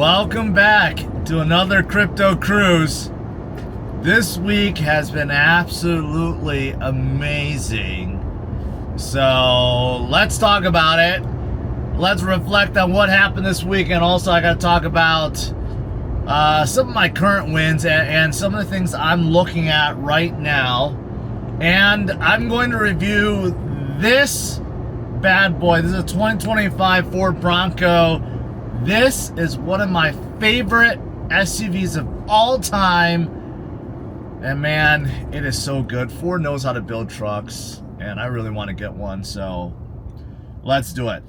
Welcome back to another crypto cruise. This week has been absolutely amazing. So let's talk about it. Let's reflect on what happened this week, and also I got to talk about some of my current wins and some of the things I'm looking at right now. And I'm going to review this bad boy. This is a 2025 Ford Bronco. This is one of my favorite SUVs of all time. And man, it is so good. Ford knows how to build trucks, and I really want to get one, so let's do it.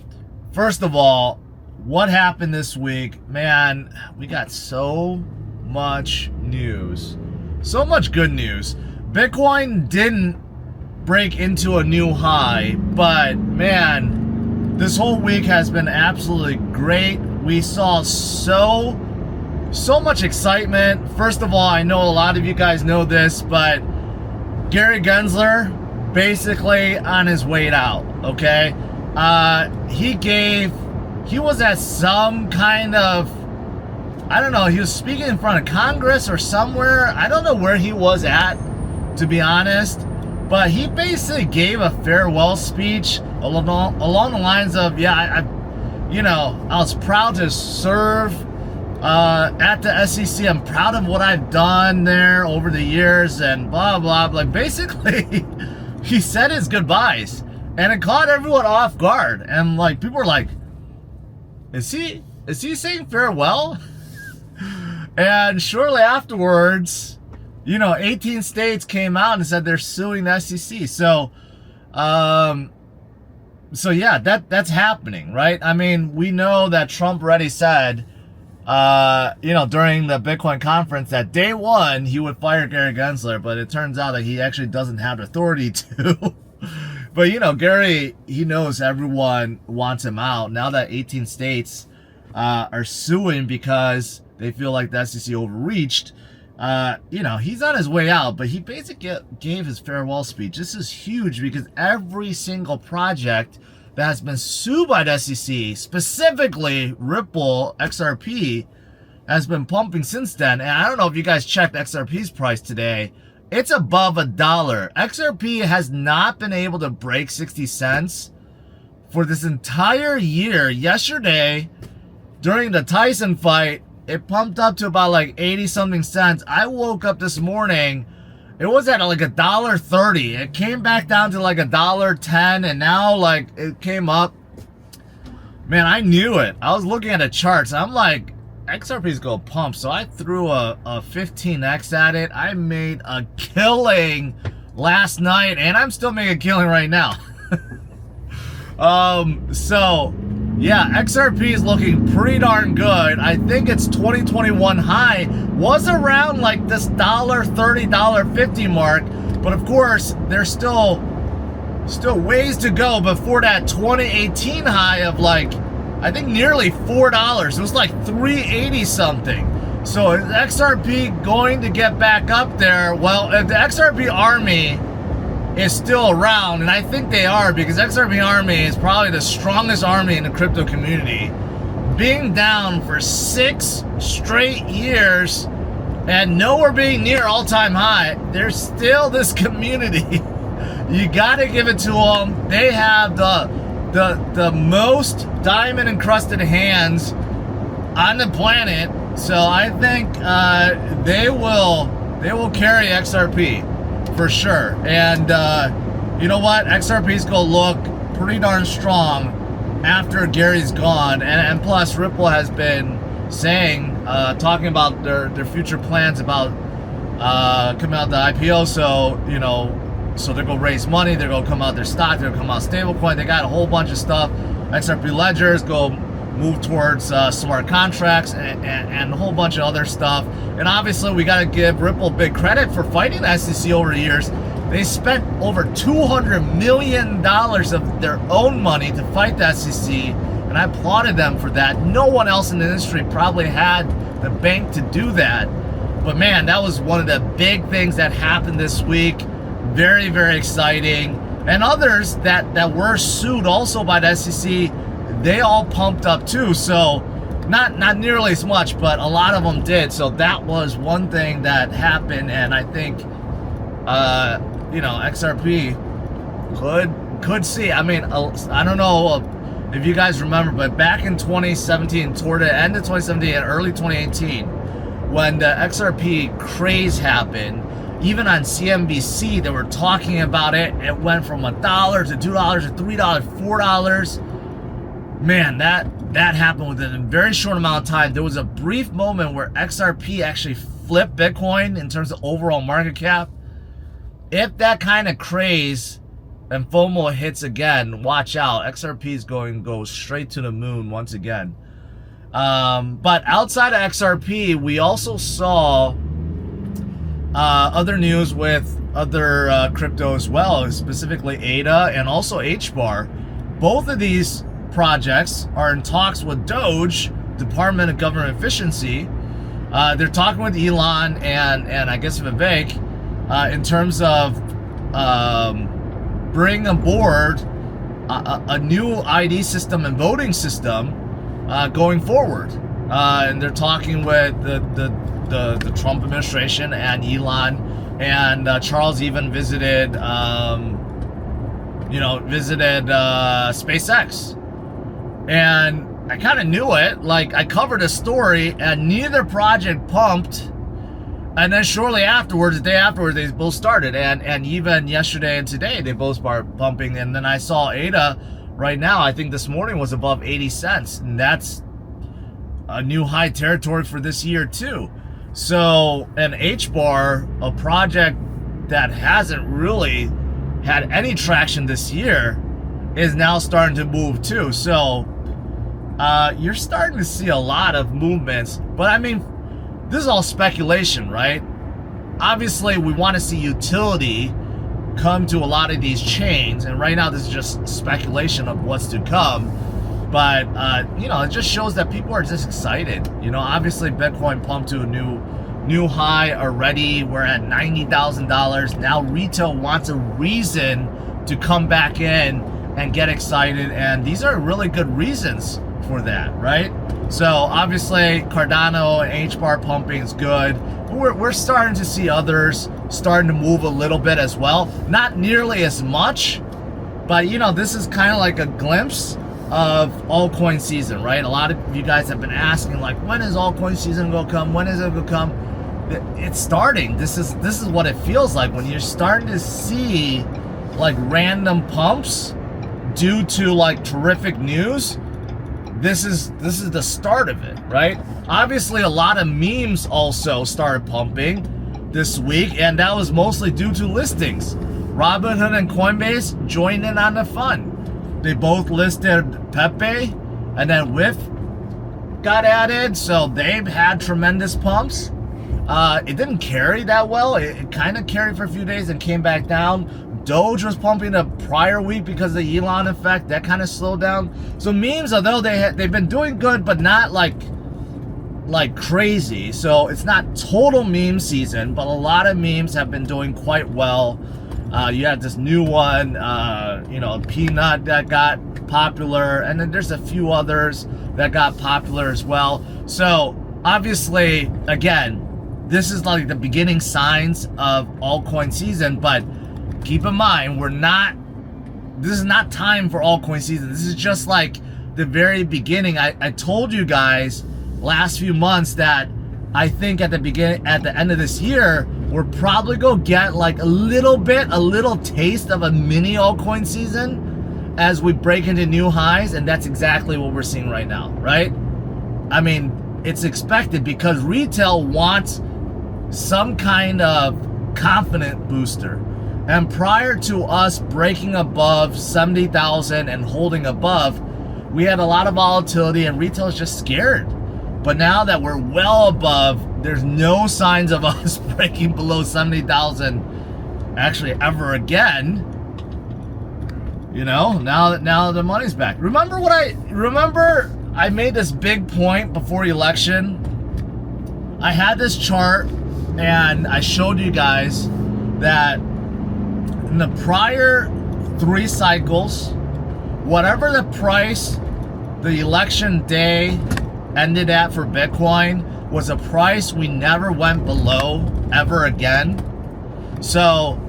First of all, what happened this week? Man, we got so much news. So much good news. Bitcoin didn't break into a new high, but man, this whole week has been absolutely great. We saw so much excitement. First of all, I know a lot of you guys know this, but Gary Gensler basically on his way out, okay? He was at some kind of, I don't know, he was speaking in front of Congress or somewhere. I don't know where he was at, to be honest, but he basically gave a farewell speech along the lines of, yeah, I was proud to serve at the SEC. I'm proud of what I've done there over the years and blah, blah, blah. Basically, he said his goodbyes, and it caught everyone off guard. And like, people were like, is he saying farewell? And shortly afterwards, 18 states came out and said they're suing the SEC. So yeah, that's happening, right? I mean, we know that Trump already said, during the Bitcoin conference that day one he would fire Gary Gensler, but it turns out that he actually doesn't have the authority to. But Gary, he knows everyone wants him out now that 18 states are suing because they feel like the SEC overreached. He's on his way out, but he basically gave his farewell speech. This is huge because every single project that has been sued by the SEC, specifically Ripple, XRP, has been pumping since then. And I don't know if you guys checked XRP's price today. It's above $1. XRP has not been able to break 60 cents for this entire year. Yesterday, during the Tyson fight, it pumped up to about like 80 something cents. I woke up this morning, it was at like $1.30. It came back down to like $1.10, and now like it came up. Man, I knew it. I was looking at the charts, and I'm like, XRP's gonna pump. So I threw a 15x at it. I made a killing last night, and I'm still making a killing right now. So yeah, XRP is looking pretty darn good. I think its 2021 high was around like this $1.30, $1.50 mark. But of course, there's still ways to go before that 2018 high of like, I think nearly $4. It was like $3.80 something. So is XRP going to get back up there? Well, if the XRP army is still around, and I think they are, because XRP army is probably the strongest army in the crypto community, being down for 6 straight years and nowhere being near all-time high, there's still this community. You gotta give it to them. They have the most diamond encrusted hands on the planet, so I think they will carry XRP for sure. And you know what? XRP's gonna look pretty darn strong after Gary's gone. And plus, Ripple has been saying, talking about their future plans about coming out the IPO. So they're gonna raise money. They're gonna come out their stock. They're gonna come out stablecoin. They got a whole bunch of stuff. XRP ledgers go move towards smart contracts and a whole bunch of other stuff. And obviously, we got to give Ripple big credit for fighting the SEC over the years. They spent over $200 million of their own money to fight the SEC, and I applauded them for that. No one else in the industry probably had the bank to do that. But man, that was one of the big things that happened this week. Very, very exciting. And others that were sued also by the SEC, they all pumped up too. So not nearly as much, but a lot of them did. So that was one thing that happened, and I think you know, XRP could see. I mean, I don't know if you guys remember, but back in 2017, toward the end of 2017 and early 2018, when the XRP craze happened, even on CNBC, they were talking about it. It went from $1 to $2 to $3, $4. Man, that happened within a very short amount of time. There was a brief moment where XRP actually flipped Bitcoin in terms of overall market cap. If that kind of craze and FOMO hits again, watch out. XRP is going to go straight to the moon once again. But outside of XRP, we also saw other news with other crypto as well, specifically ADA and also HBAR. Both of these projects are in talks with Doge, Department of Government Efficiency. They're talking with Elon and I guess Vivek in terms of bringing aboard a new ID system and voting system going forward. And they're talking with the Trump administration and Elon, and Charles even visited SpaceX. And I kind of knew it. Like, I covered a story, and neither project pumped. And then shortly afterwards, the day afterwards, they both started. And even yesterday and today, they both started pumping. And then I saw ADA right now, I think this morning was above 80 cents. And that's a new high territory for this year too. So an HBAR, a project that hasn't really had any traction this year, is now starting to move too. So you're starting to see a lot of movements, but I mean, this is all speculation, right? Obviously, we want to see utility come to a lot of these chains, and right now this is just speculation of what's to come. But you know, it just shows that people are just excited. You know, obviously Bitcoin pumped to a new high already. We're at $90,000 now. Retail wants a reason to come back in and get excited, and these are really good reasons for that, right? So obviously Cardano and HBAR pumping is good. We're starting to see others starting to move a little bit as well. Not nearly as much, but you know, this is kind of like a glimpse of altcoin season, right? A lot of you guys have been asking, like, when is altcoin season gonna come? When is it gonna come? It's starting. This is what it feels like when you're starting to see like random pumps due to like terrific news. This is the start of it, right? Obviously, a lot of memes also started pumping this week, and that was mostly due to listings. Robinhood and Coinbase joined in on the fun. They both listed Pepe, and then WIF got added, so they've had tremendous pumps. It didn't carry that well. It kind of carried for a few days and came back down. Doge was pumping the prior week because of the Elon effect. That kind of slowed down. So memes, although they've been doing good, but not like crazy. So it's not total meme season, but a lot of memes have been doing quite well. You have this new one, you know, Peanut that got popular, and then there's a few others that got popular as well. So obviously, again, this is like the beginning signs of altcoin season, but keep in mind, this is not time for altcoin season. This is just like the very beginning. I told you guys last few months that I think at the end of this year, we're probably gonna get like a little taste of a mini altcoin season as we break into new highs, and that's exactly what we're seeing right now, right? I mean, it's expected because retail wants some kind of confident booster. And prior to us breaking above 70,000 and holding above, we had a lot of volatility and retail is just scared. But now that we're well above, there's no signs of us breaking below 70,000 actually ever again. You know, now that the money's back. Remember I made this big point before election. I had this chart and I showed you guys that in the prior 3 cycles, whatever the price, the election day ended at for Bitcoin was a price we never went below ever again. So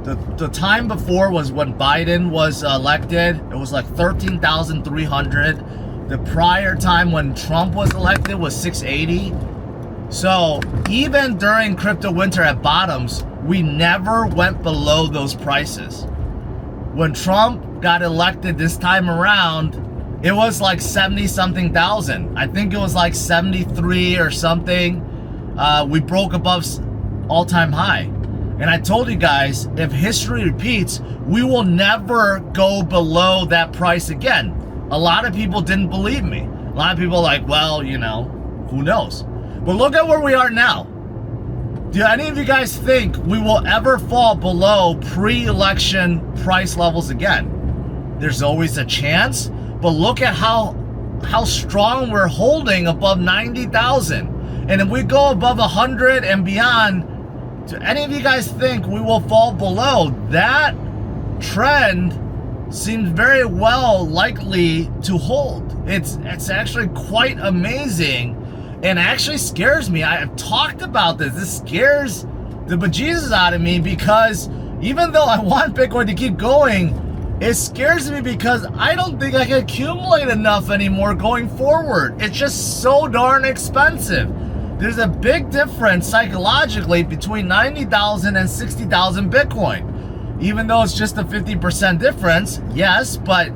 the time before was when Biden was elected. It was like 13,300. The prior time when Trump was elected was 680. So even during crypto winter at bottoms, we never went below those prices. When Trump got elected this time around, it was like 70 something thousand. I think it was like 73 or something. We broke above all-time high. And I told you guys, if history repeats, we will never go below that price again. A lot of people didn't believe me. A lot of people like, well, you know, who knows? But look at where we are now. Do any of you guys think we will ever fall below pre-election price levels again? There's always a chance, but look at how strong we're holding above 90,000. And if we go above 100 and beyond, do any of you guys think we will fall below? That trend seems very well likely to hold. It's actually quite amazing and actually scares me. I've talked about this. This scares the bejesus out of me because even though I want Bitcoin to keep going, it scares me because I don't think I can accumulate enough anymore going forward. It's just so darn expensive. There's a big difference psychologically between 90,000 and 60,000 Bitcoin. Even though it's just a 50% difference, yes, but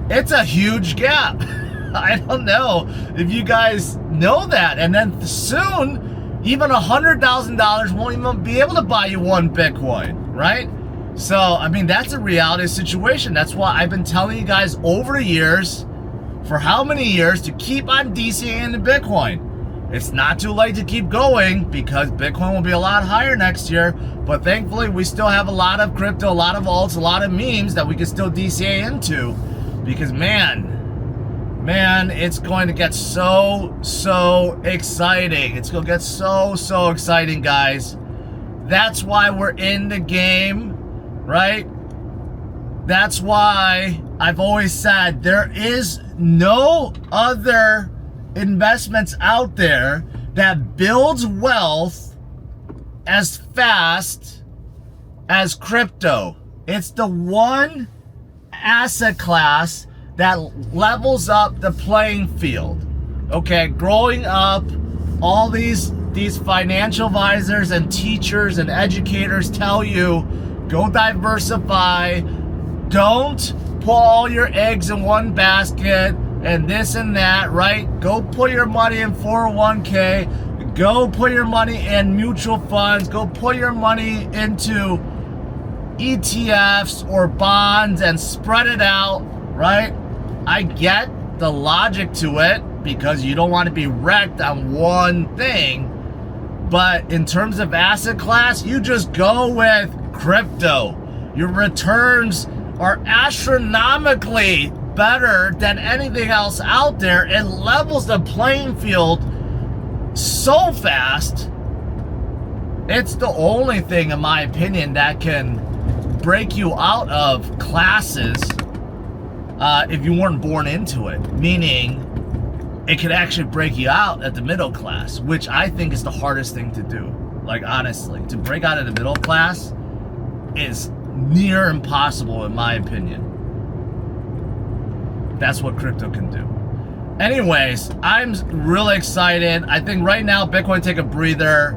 it's a huge gap. I don't know if you guys know that. And then soon, even $100,000 won't even be able to buy you one Bitcoin, right? So, I mean, that's a reality situation. That's why I've been telling you guys over the years, for how many years, to keep on DCAing the Bitcoin. It's not too late to keep going because Bitcoin will be a lot higher next year. But thankfully, we still have a lot of crypto, a lot of alts, a lot of memes that we can still DCA into. Because man, it's going to get so exciting. It's going to get so exciting, guys. That's why we're in the game, right? That's why I've always said there is no other investments out there that builds wealth as fast as crypto. It's the one asset class that levels up the playing field. Okay, growing up, all these financial advisors and teachers and educators tell you, go diversify, don't put all your eggs in one basket and this and that, right? Go put your money in 401k, go put your money in mutual funds, go put your money into ETFs or bonds and spread it out, right? I get the logic to it because you don't want to be wrecked on one thing, but in terms of asset class, you just go with crypto. Your returns are astronomically better than anything else out there. It levels the playing field so fast. It's the only thing, in my opinion, that can break you out of classes if you weren't born into it. Meaning, it could actually break you out at the middle class, which I think is the hardest thing to do. Like, honestly, to break out of the middle class is near impossible, in my opinion. That's what crypto can do. Anyways, I'm really excited. I think right now, Bitcoin take a breather.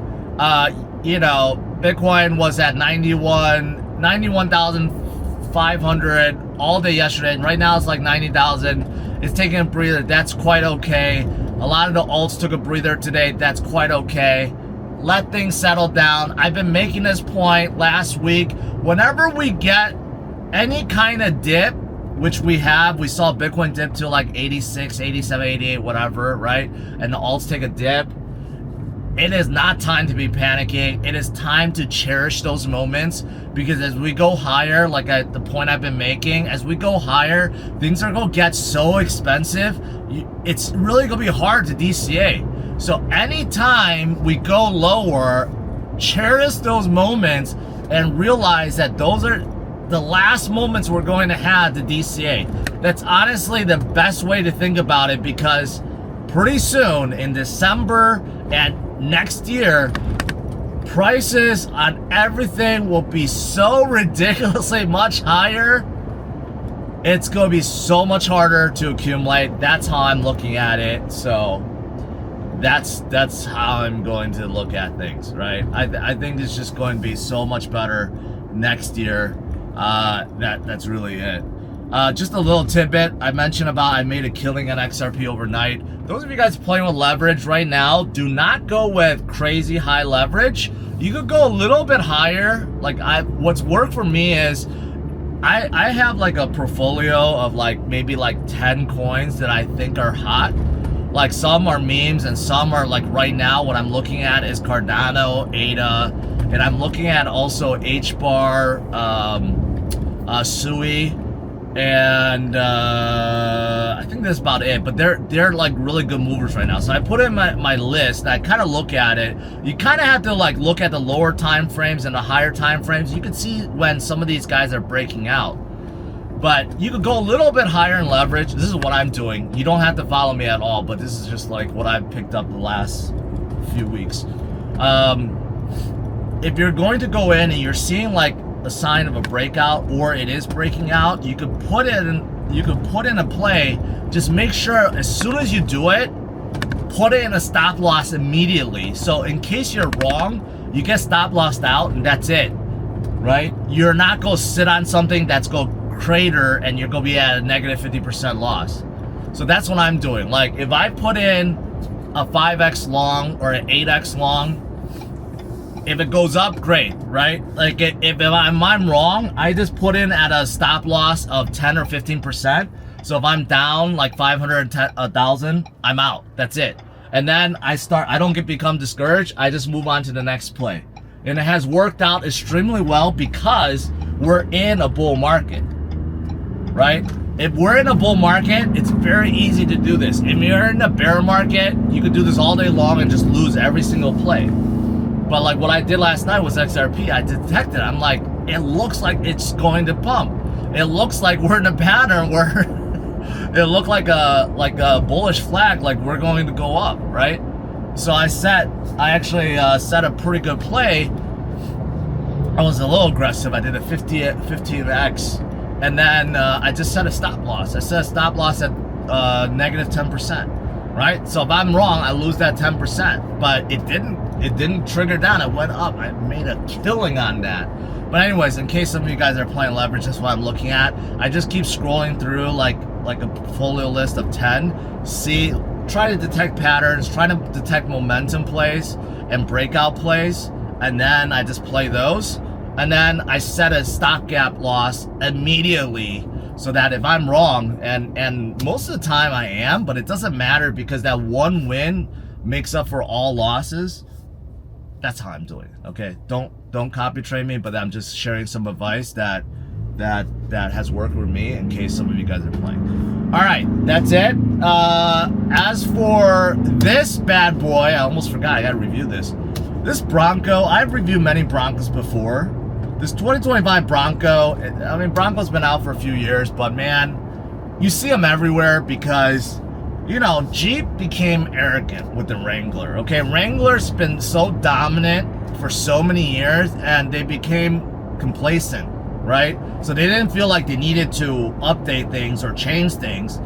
You know, Bitcoin was at 91,500 all day yesterday, and right now it's like 90,000. It's taking a breather. That's quite okay. A lot of the alts took a breather today. That's quite okay. Let things settle down. I've been making this point last week. Whenever we get any kind of dip, which we have, we saw Bitcoin dip to like 86, 87, 88, whatever, right? And the alts take a dip. It is not time to be panicking. It is time to cherish those moments, because as we go higher, like the point I've been making, as we go higher, things are going to get so expensive. It's really going to be hard to DCA. So anytime we go lower, cherish those moments and realize that those are the last moments we're going to have to DCA. That's honestly the best way to think about it, because pretty soon in December and next year, prices on everything will be so ridiculously much higher. It's going to be so much harder to accumulate. That's how I'm looking at it. So that's how I'm going to look at things, right? I think it's just going to be so much better next year. That's really it. Just a little tidbit I mentioned about I made a killing on XRP overnight. Those of you guys playing with leverage right now, do not go with crazy high leverage. You could go a little bit higher. Like what's worked for me is I have like a portfolio of like maybe like 10 coins that I think are hot. Like some are memes and some are like right now what I'm looking at is Cardano, ADA, and I'm looking at also HBAR, SUI, and I think that's about it. But they're like really good movers right now. So I put in my list. I kind of look at it. You kind of have to like look at the lower time frames and the higher time frames. You can see when some of these guys are breaking out. But you could go a little bit higher in leverage. This is what I'm doing. You don't have to follow me at all, but this is just like what I've picked up the last few weeks. If you're going to go in and you're seeing like a sign of a breakout or it is breaking out, you could put in a play. Just make sure as soon as you do it, put it in a stop loss immediately. So in case you're wrong, you get stop lossed out and that's it, right? You're not going to sit on something that's going to crater and you're going to be at a negative 50% loss. So that's what I'm doing. Like if I put in a 5x long or an 8x long, if it goes up, great, right? Like if I'm wrong, I just put in at a stop loss of 10 or 15%. So if I'm down like 500, 1,000, I'm out. That's it. And then I don't become discouraged. I just move on to the next play. And it has worked out extremely well because we're in a bull market, right? If we're in a bull market, it's very easy to do this. If you're in a bear market, you could do this all day long and just lose every single play. But like what I did last night was XRP, I detected, I'm like, it looks like it's going to pump. It looks like we're in a pattern where it looked like a bullish flag, like we're going to go up, right? So I actually set a pretty good play. I was a little aggressive. I did a 15x, and then I just set a stop loss. I set a stop loss at negative 10%, right? So if I'm wrong, I lose that 10%. But it didn't trigger down. It went up. I made a killing on that. But anyways, in case some of you guys are playing leverage, that's what I'm looking at. I just keep scrolling through like a portfolio list of 10. Try to detect patterns, try to detect momentum plays and breakout plays, and then I just play those. And then I set a stopgap loss immediately so that if I'm wrong, and most of the time I am, but it doesn't matter because that one win makes up for all losses. That's how I'm doing it, okay? Don't copy trade me, but I'm just sharing some advice that has worked with me in case some of you guys are playing. All right, that's it. As for this bad boy, I almost forgot, I gotta review this. This Bronco, I've reviewed many Broncos before. This 2025 Bronco, I mean, Bronco's been out for a few years, but man, you see them everywhere because, you know, Jeep became arrogant with the Wrangler, okay? Wrangler's been so dominant for so many years and they became complacent, right? So they didn't feel like they needed to update things or change things.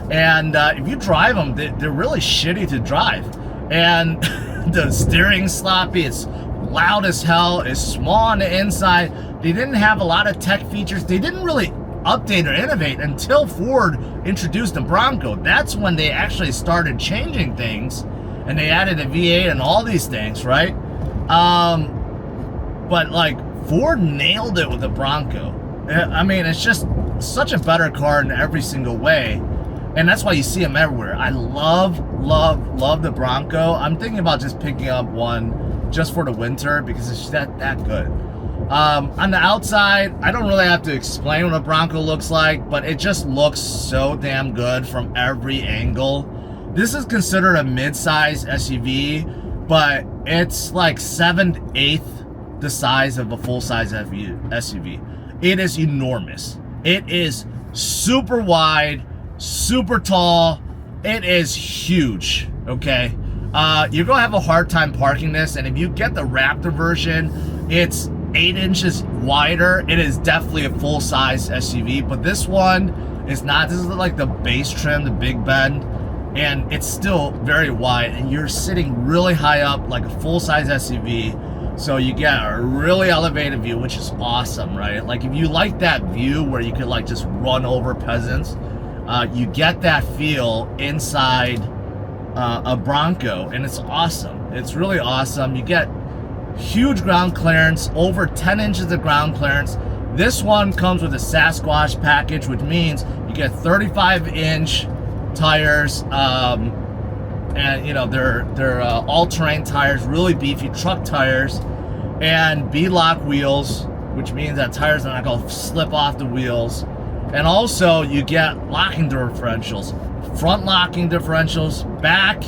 And if you drive them, they're really shitty to drive. And the steering's sloppy, it's loud as hell, it's small on the inside. They didn't have a lot of tech features. They didn't really update or innovate until Ford introduced the Bronco. That's when they actually started changing things and they added a V8 and all these things, right? But like Ford nailed it with the Bronco. I mean, it's just such a better car in every single way. And that's why you see them everywhere. I love the Bronco. I'm thinking about just picking up one just for the winter because it's that good. On the outside, I don't really have to explain what a Bronco looks like, but it just looks so damn good from every angle. This is considered a mid-size SUV, but it's like 7/8 the size of a full-size SUV. It is enormous. It is super wide, super tall, It is huge, okay? You're gonna have a hard time parking this, and if you get the Raptor version, it's 8 inches wider. It is definitely a full-size SUV, but this one is not. This is like the base trim, the Big Bend, and it's still very wide, and you're sitting really high up like a full-size SUV, so you get a really elevated view, which is awesome, right? Like if you like that view where you could like just run over peasants, you get that feel inside a Bronco, and it's awesome. It's really awesome. You get huge ground clearance, over 10 inches of ground clearance. This one comes with a Sasquatch package, which means you get 35-inch tires, and you know they're all-terrain tires, really beefy truck tires, and B-lock wheels, which means that tires are not going to slip off the wheels. And also you get locking differentials, front locking differentials, back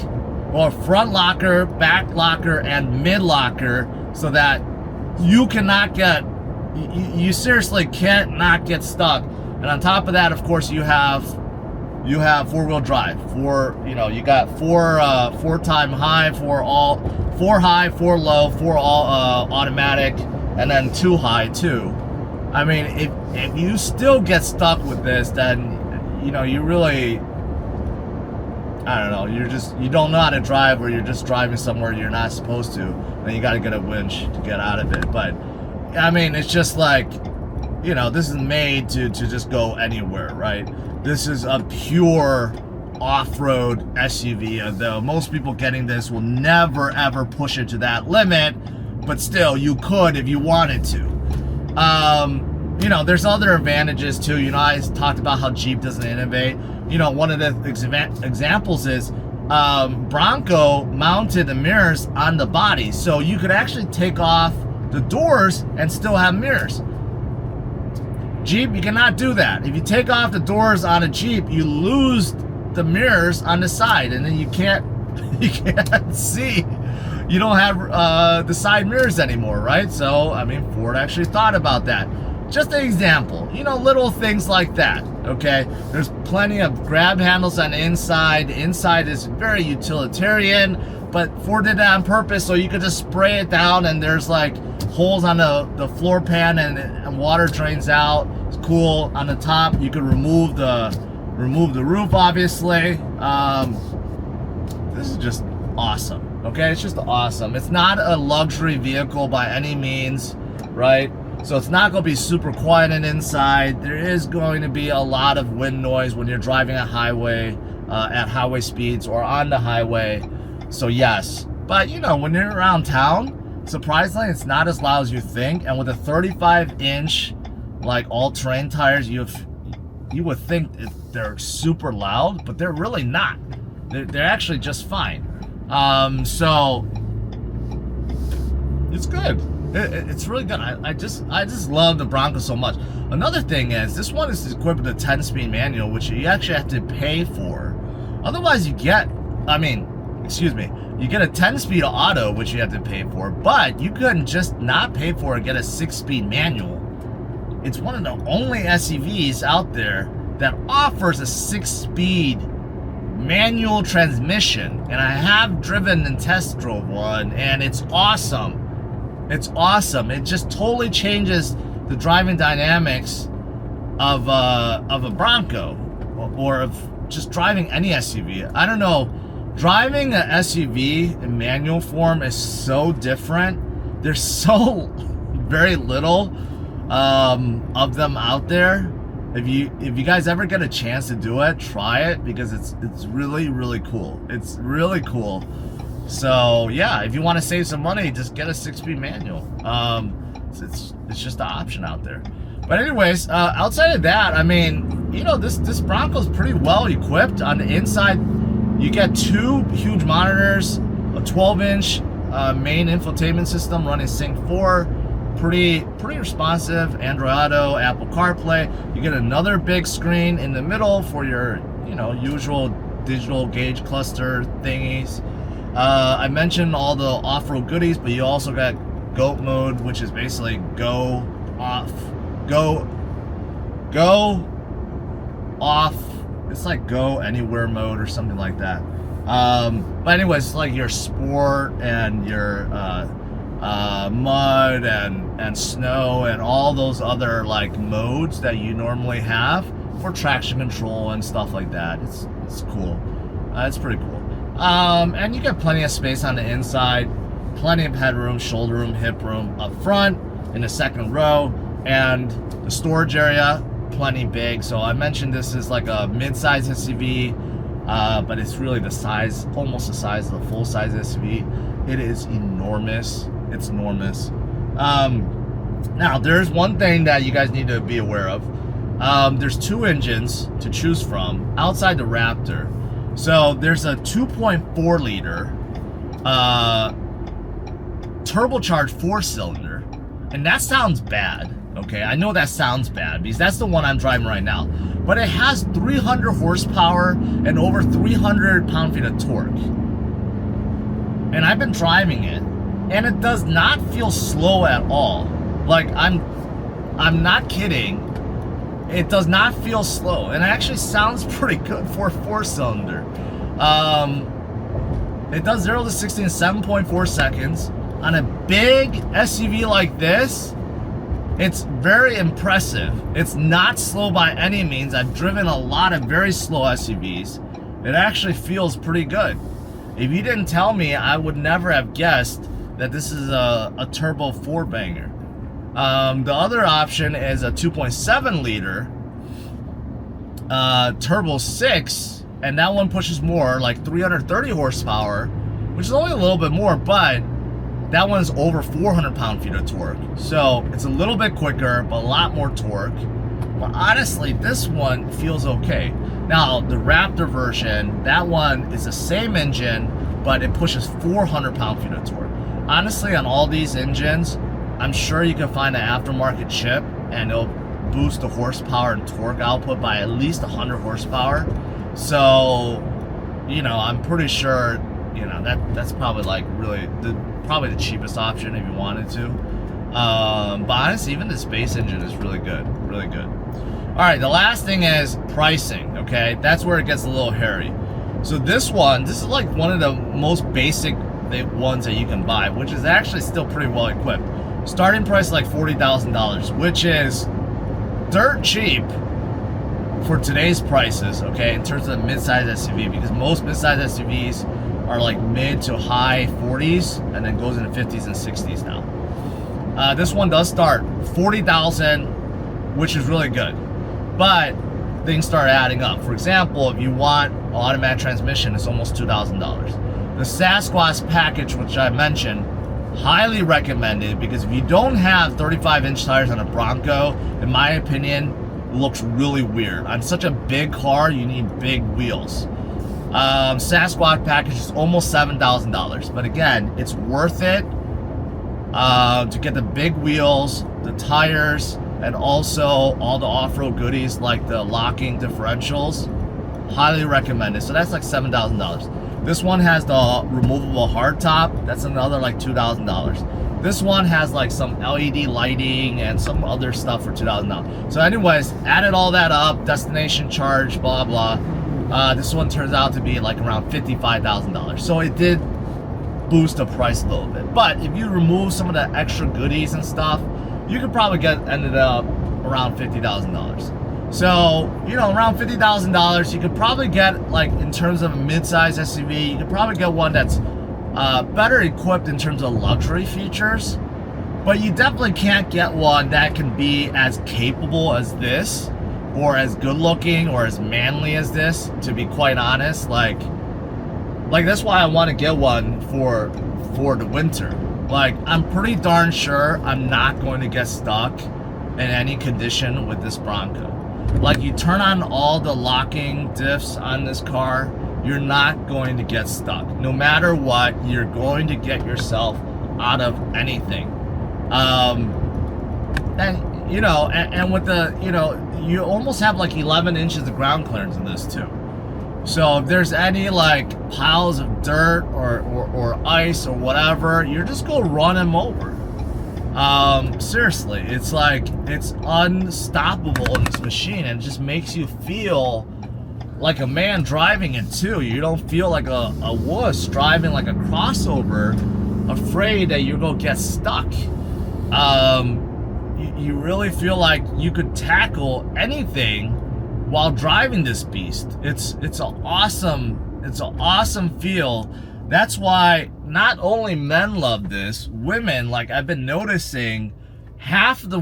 or front locker, back locker, and mid locker, so that you cannot get, you seriously can't not get stuck. And on top of that, of course, you have four-wheel drive. You got four time high, four high, four low, four all automatic, and then 2 high too. I mean, if you still get stuck with this, then you really, I don't know, you don't know how to drive, or you're just driving somewhere you're not supposed to, then you got to get a winch to get out of it. But I mean, it's just like, this is made to just go anywhere, right? This is a pure off-road SUV, although most people getting this will never ever push it to that limit, but still you could if you wanted to. There's other advantages too. I talked about how Jeep doesn't innovate. One of the examples is Bronco mounted the mirrors on the body, so you could actually take off the doors and still have mirrors. Jeep, you cannot do that. If you take off the doors on a Jeep, you lose the mirrors on the side, and then you can't see. You don't have the side mirrors anymore, right? So, I mean, Ford actually thought about that. Just an example, little things like that, okay? There's plenty of grab handles on the inside. The inside is very utilitarian, but Ford did that on purpose, so you could just spray it down, and there's like holes on the floor pan, and water drains out. It's cool. On the top, you could remove the roof, obviously. This is just awesome, okay? It's just awesome. It's not a luxury vehicle by any means, right? So it's not going to be super quiet inside. There is going to be a lot of wind noise when you're driving a highway, at highway speeds or on the highway. So yes, but when you're around town, surprisingly, it's not as loud as you think. And with a 35-inch, like all-terrain tires, you would think they're super loud, but they're really not. They're actually just fine. So it's good. It's really good. I just love the Bronco so much. Another thing is, this one is equipped with a 10-speed manual, which you actually have to pay for. Otherwise, you get a 10-speed auto, which you have to pay for, but you couldn't just not pay for and get a 6-speed manual. It's one of the only SUVs out there that offers a 6-speed manual transmission, and I have driven and test drove one, and it's awesome. It's awesome. It just totally changes the driving dynamics of a Bronco, or of just driving any SUV. I don't know. Driving an SUV in manual form is so different. There's so very little of them out there. If you guys ever get a chance to do it, try it, because it's really, really cool. It's really cool. So yeah, if you want to save some money, just get a 6-speed manual. It's just an option out there. But anyways, outside of that, I mean, this Bronco's pretty well equipped. On the inside, you get 2 huge monitors, a 12-inch main infotainment system running Sync 4, pretty responsive, Android Auto, Apple CarPlay. You get another big screen in the middle for your usual digital gauge cluster thingies. I mentioned all the off-road goodies, but you also got GOAT mode, which is basically go off It's like go anywhere mode or something like that. But anyways, it's like your sport and your mud and snow and all those other like modes that you normally have for traction control and stuff like that. It's cool. It's pretty cool. And you get plenty of space on the inside, plenty of headroom, shoulder room, hip room up front in the second row, and the storage area plenty big. So I mentioned this is like a mid-size SUV, but it's really the size, almost the size of the full-size SUV. It is enormous. It's enormous. Now there's one thing that you guys need to be aware of. There's two engines to choose from outside the Raptor. So there's a 2.4 liter turbocharged 4-cylinder, and that sounds bad. Okay, I know that sounds bad because that's the one I'm driving right now, but it has 300 horsepower and over 300 pound-feet of torque, and I've been driving it, and it does not feel slow at all. Like, I'm not kidding. It does not feel slow, and it actually sounds pretty good for a 4-cylinder. It does 0 to 60 in 7.4 seconds. On a big SUV like this, it's very impressive. It's not slow by any means. I've driven a lot of very slow SUVs. It actually feels pretty good. If you didn't tell me, I would never have guessed that this is a turbo 4-banger. The other option is a 2.7 liter turbo 6, and that one pushes more, like 330 horsepower, which is only a little bit more, but that one's over 400 pound-feet of torque. So it's a little bit quicker, but a lot more torque. But honestly, this one feels okay. Now, the Raptor version, that one is the same engine, but it pushes 400 pound-feet of torque. Honestly, on all these engines, I'm sure you can find an aftermarket chip and it'll boost the horsepower and torque output by at least 100 horsepower. So, you know, I'm pretty sure, you know, that's probably like really probably the cheapest option if you wanted to. But honestly, even this base engine is really good, really good. All right, the last thing is pricing, okay? That's where it gets a little hairy. So this is like one of the most basic ones that you can buy, which is actually still pretty well equipped. Starting price like $40,000, which is dirt cheap for today's prices, okay, in terms of the mid-size SUV, because most mid-size SUVs are like mid to high 40s and then goes into 50s and 60s now. This one does start $40,000, which is really good, but things start adding up. For example, if you want an automatic transmission, it's almost $2,000. The Sasquatch package, which I mentioned, highly recommended, because if you don't have 35-inch tires on a Bronco, in my opinion, it looks really weird. On such a big car, you need big wheels. Sasquatch package is almost $7,000, but again, it's worth it to get the big wheels, the tires, and also all the off-road goodies like the locking differentials. Highly recommended. So that's like $7,000. This one has the removable hardtop. That's another like $2,000. This one has like some LED lighting and some other stuff for $2,000. So anyways, added all that up, destination charge, blah, blah. This one turns out to be like around $55,000. So it did boost the price a little bit. But if you remove some of the extra goodies and stuff, you could probably ended up around $50,000. So, you know, around $50,000, you could probably get, like, in terms of a mid-size SUV, you could probably get one that's better equipped in terms of luxury features. But you definitely can't get one that can be as capable as this, or as good-looking, or as manly as this, to be quite honest. Like that's why I want to get one for the winter. Like, I'm pretty darn sure I'm not going to get stuck in any condition with this Bronco. Like, you turn on all the locking diffs on this car, you're not going to get stuck. No matter what, you're going to get yourself out of anything. And, you know, and with the, you know, you almost have like 11 inches of ground clearance in this too. So if there's any like piles of dirt or ice or whatever, you're just gonna run them over. Seriously, it's like, it's unstoppable in this machine, and it just makes you feel like a man driving it too. You don't feel like a wuss driving like a crossover, afraid that you're gonna get stuck. You really feel like you could tackle anything while driving this beast. It's an awesome feel. That's why not only men love this, women, like I've been noticing, half the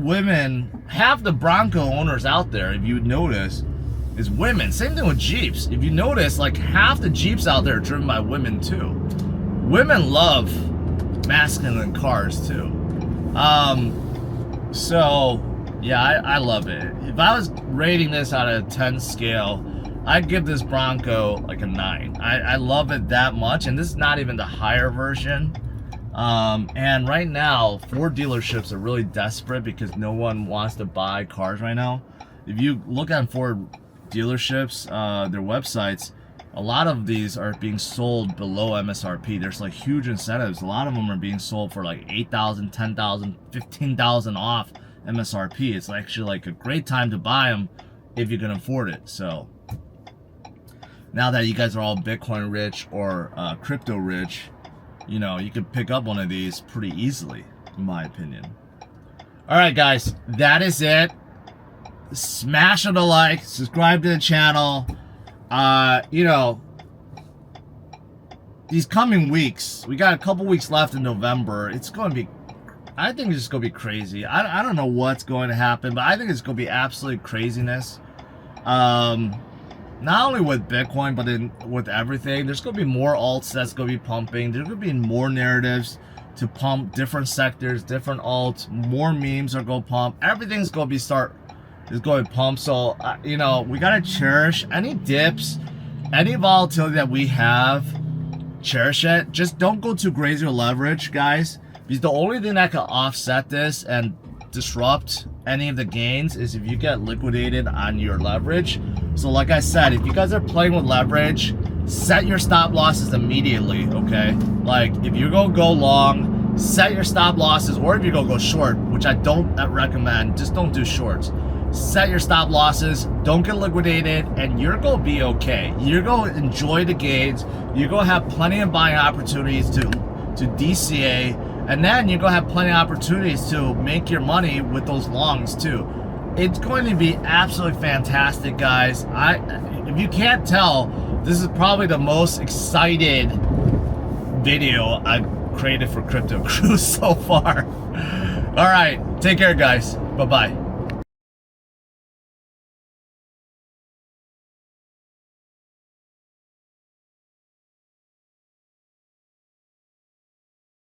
Bronco owners out there, if you notice, is women. Same thing with Jeeps. If you notice, like half the Jeeps out there are driven by women too. Women love masculine cars too. So yeah, I love it. If I was rating this out of a 10 scale, I'd give this Bronco like a 9. I love it that much, and this is not even the higher version. And right now, Ford dealerships are really desperate because no one wants to buy cars right now. If you look at Ford dealerships, their websites, a lot of these are being sold below MSRP. There's like huge incentives. A lot of them are being sold for like 8,000, 10,000, 15,000 off MSRP. It's actually like a great time to buy them if you can afford it. So now that you guys are all Bitcoin rich or crypto rich, you know, you could pick up one of these pretty easily, in my opinion. All right, guys, that is it. Smash on the like, subscribe to the channel. You know, these coming weeks, we got a couple weeks left in November. It's going to be, I think it's just going to be crazy. I don't know what's going to happen, but I think it's going to be absolute craziness. Not only with Bitcoin, but with everything. There's going to be more alts that's going to be pumping. There's going to be more narratives to pump different sectors, different alts. More memes are going to pump. Everything's going to is going to pump. So, you know, we got to cherish any dips, any volatility that we have. Cherish it. Just don't go too crazy with leverage, guys. Because the only thing that can offset this and disrupt any of the gains is if you get liquidated on your leverage. So like I said, if you guys are playing with leverage, set your stop losses immediately, okay? Like if you're gonna go long, set your stop losses, or if you're gonna go short, which I don't recommend, just don't do shorts. Set your stop losses, don't get liquidated, and you're gonna be okay. You're gonna enjoy the gains. You're gonna have plenty of buying opportunities to DCA, and then you're gonna have plenty of opportunities to make your money with those longs too. It's going to be absolutely fantastic, guys. If you can't tell, this is probably the most excited video I've created for Crypto Cruise so far. All right, take care, guys. Bye-bye.